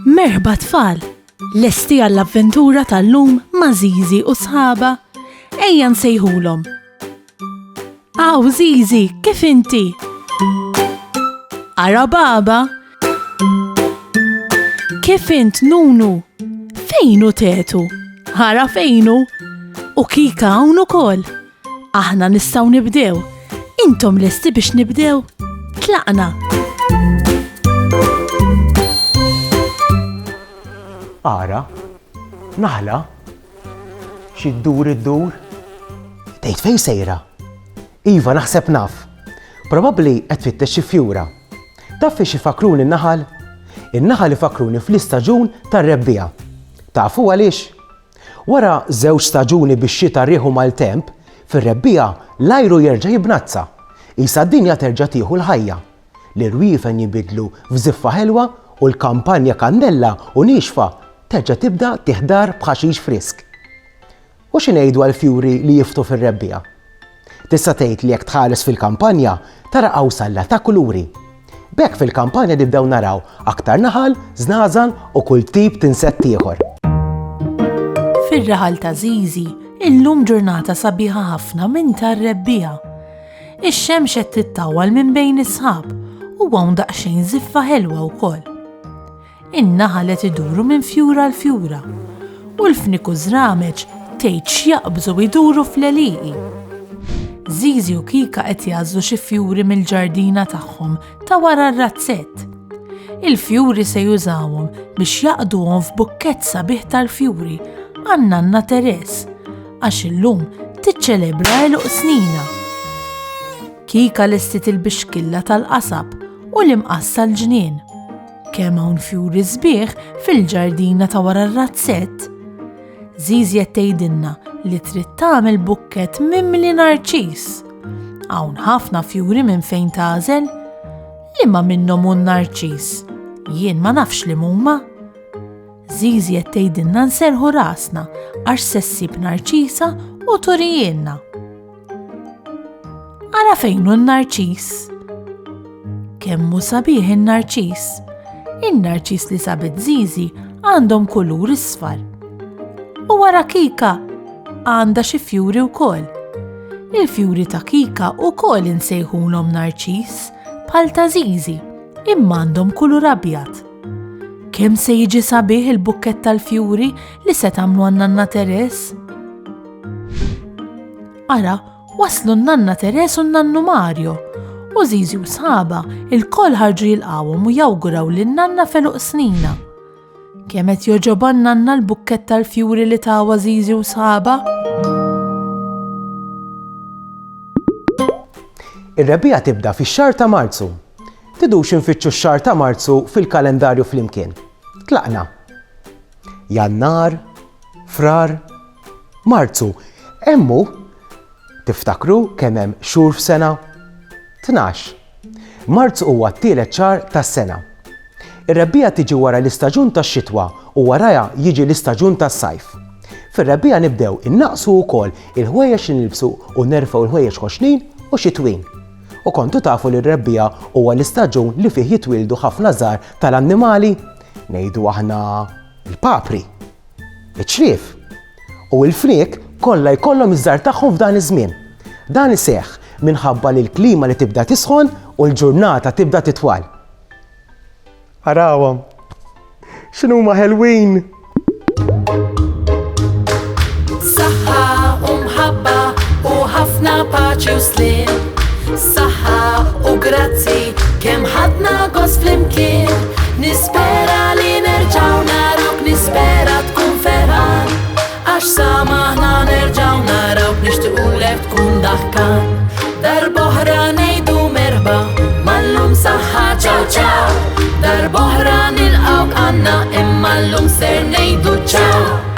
Merħba tfal, lesti għall-avventura tal-lum ma' Żiżi u sħabha, ejja nsejħulhom. Aw Żiżi, kif inti? Ara baba? Kif int Nunu? Fejnu tetu? Ara fejnu? U Kika hawn ukoll. Aħna nistgħu nibdew. Intom lesti biex nibdew? Tlaqna. Ara, naħla, xi ddur id-dur? Tgħid fejn sejra? Iva naħseb naf. Probabbli qed tfittex xi fjura. Taf fiex ifakruni n-naħal? In-naħal ifakruni fl-istaġun tar-rebbiegħa. Tafu għaliex? Wara żewġ staġuni bix-xita rieħu mal-temp, fir-rebbiegħa l-ajru jerġa' jibnazza. Isa d-dinja terġa' tieħu l-ħajja. L-irwiefen jinbidlu f'żiffa ħelwa u l-kampanja kannella u nixfa terġa' tibda tiħdar b'ħaxix frisk. U xi ngħidu għall-fjuri li jiftu fir-rebbiegħa? Tista' tgħid li jekk tħares fil-kampanja tara qawsalla ta' kuluri. B'hekk fil-kampanja nibdew naraw aktar naħal, żnażan u kull tip tinsett ieħor. Fir-raħal ta' Żiżi, illum ġurnata sabiħa ħafna minn tar-rebbiegħa. Ix-xemx qed tittawwal minn bejn is-sħab u hawn daqsxejn żiffa ħelwa wkoll. In-naħal qed iduru minn fjura l fjura u l-fniku żrameġ tgħid x'jaqbżu jduru fl-għelieqi. Żiżi u Kika qed jagħżlu xi fjuri mill-ġardina tagħhom ta' wara r-razzett. Il-fjuri se jużawhom biex jaqduhom f'bukkett sabiħ tal-fjuri għan-nanna Teress għax illum tiċċelebra għeluq snina. Kika lestit il-bixkilla tal-qasab u l-imqass tal-ġnien. Kemm hawn fjuri sbieħ fil-ġardina ta' wara r-razzett. Żiżi qed tgħidilna li trid tagħmel bukkett mimli narċis. Hawn ħafna fjuri minn fejn tagħżel? Liema minnhom hu n-narċis? Jien ma nafx li huma. Żiżi qed tgħidilna nserħu rasna għax se ssib narċisa u turijilna. Ara fejn hu n-narċis? Kemm hu sabiħ in-narċis? In-narċis li sabet Żiżi għandhom kulur isfar. U wara Kika għandha xi fjuri wkoll. Il-fjuri ta' Kika wkoll insejħulhom narċis bħal ta' Żiżi imma għandhom kulur abjad. Kemm se jiġi sabiħ il-bukkett tal-fjuri li se tagħmlu għan-nanna Teress? Ara, waslu n-nanna Teress u n-nannu Mario. U Żiżi u sħabha il-koll ħarġu jilqawhom u jawguraw lin-nanna feluq snina. Kemm qed joġobha n-nanna l-bukkett tal-fjuri li tawa Żiżi u sħabha? Ir-rebbiegħa tibda fix-xahar ta' Marzu. Tidux infittxu x-xahar ta' Marzu fil-kalendarju flimkien. Tlaqna. Jannar, Frar, Marzu. Emmu tiftakru kemm hemm xhur f'sena? 12. Marzu huwa t-tielet xahar tas-sena. Ir-rebbiegħa tiġi wara l-istaġun tax-xitwa u warajha jiġi l-istaġun tas-sajf. Fir-rebbiegħa nibdew innaqsu wkoll il-ħwejjeġ li nilbsu u nerfgħu l-ħwejjeġ ħoxnin u xitwin. U kontu tafu li r-rebbiegħa huwa l-istaġun li fih jitwildu ħafna żgħar tal-annimali, ngħidu aħna l-papri, iċ-ċrief u l-fniek kollha jkollhom iż-żgħar tagħhom f'dan iż-żmien. Dan iseħħ minħabba li l-klima li tibda tisħon u l-ġurnata tibda titwal. Arawhom, x'inhuma ħelwin! Saħħa u mħabba u ħafna paċi u slim. Saħħa u grazzi kemm ħadna gost flimkien. Nispera li nerġgħu naruk, nispera tkun ferħan. Għax samaħna nerġgħu narawk nixtiequlek tkun daħkan. Darb'oħra ngħidu merħba, mallum saħħa ċaw ċaw. Darb'oħra nilqgħu għandna imma llum ser ngħidu ċaw.